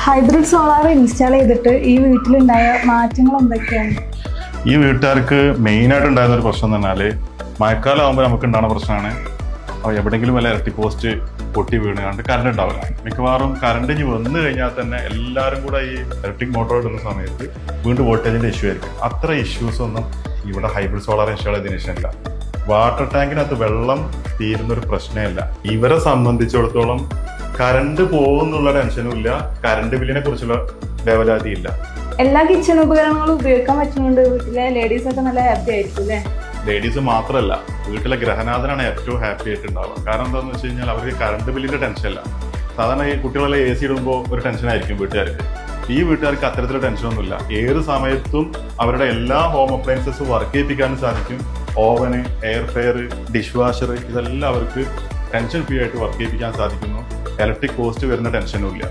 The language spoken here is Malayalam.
ഹൈബ്രിഡ് സോളാർ ഇൻസ്റ്റാൾ ചെയ്തിട്ട് ഈ വീട്ടിലുണ്ടായ മാറ്റങ്ങൾ എന്തൊക്കെയാണ്? ഈ വീട്ടുകാർക്ക് മെയിനായിട്ട് ഉണ്ടായിരുന്ന ഒരു പ്രശ്നം എന്ന് പറഞ്ഞാൽ മഴക്കാലം ആകുമ്പോൾ നമുക്ക് ഉണ്ടാകുന്ന പ്രശ്നമാണ് എവിടെയെങ്കിലും വല്ല ഇലക്ട്രിക് പോസ്റ്റ് പൊട്ടി വീണ് കണ്ട് കറണ്ട് ഉണ്ടാവില്ല. മിക്കവാറും കറണ്ട് ഇനി വന്നു കഴിഞ്ഞാൽ തന്നെ എല്ലാവരും കൂടെ ഈ ഇലക്ട്രിക് മോട്ടോർ ഇടുന്ന സമയത്ത് വീണ്ടും വോൾട്ടേജിൻ്റെ ഇഷ്യൂ ആയിരിക്കും. അത്ര ഇഷ്യൂസ് ഒന്നും ഇവിടെ ഹൈബ്രിഡ് സോളാർ ഇൻസ്റ്റാൾ ചെയ്തതിന് ശേഷമില്ല. വാട്ടർ ടാങ്കിനകത്ത് വെള്ളം തീരുന്നൊരു പ്രശ്നമില്ല. ഇവരെ സംബന്ധിച്ചിടത്തോളം കറണ്ട് പോകുന്നുള്ള ടെൻഷനും ഇല്ല, കറണ്ട് ബില്ലിനെ കുറിച്ചുള്ള വേവലാതി ഇല്ല. എല്ലാ കിച്ചൺ ഉപകരണങ്ങളും ഉപയോഗിക്കാൻ പറ്റുന്നുണ്ട്. വീട്ടിലെ ലേഡീസ് ഒക്കെ നല്ല ഹാപ്പി ആയിരിക്കും അല്ലേ? ലേഡീസ് മാത്രമല്ല, വീട്ടിലെ ഗ്രഹനാഥനാണ് ഏറ്റവും ഹാപ്പി ആയിട്ടുണ്ടാവുക. കാരണം എന്താണെന്ന് വെച്ച് കഴിഞ്ഞാൽ അവർക്ക് കറണ്ട് ബില്ലിന്റെ ടെൻഷനില്ല. സാധാരണ ഈ കുട്ടികളെല്ലാം AC ഇടുമ്പോൾ ഒരു ടെൻഷനായിരിക്കും വീട്ടുകാർക്ക്. ഈ വീട്ടുകാർക്ക് അത്തരത്തിലുള്ള ടെൻഷനൊന്നുമില്ല. ഏത് സമയത്തും അവരുടെ എല്ലാ ഹോം അപ്ലയൻസസും വർക്ക് ചെയ്യിപ്പിക്കാനും സാധിക്കും. Oven, air fair, dish washer, ഇതെല്ലാം അവർക്ക് ടെൻഷൻ ഫ്രീ ആയിട്ട് വർക്ക് ചെയ്യിപ്പിക്കാൻ സാധിക്കുന്നു. ഇലക്ട്രിക് കോസ്റ്റ് വരുന്ന ടെൻഷനും ഇല്ല.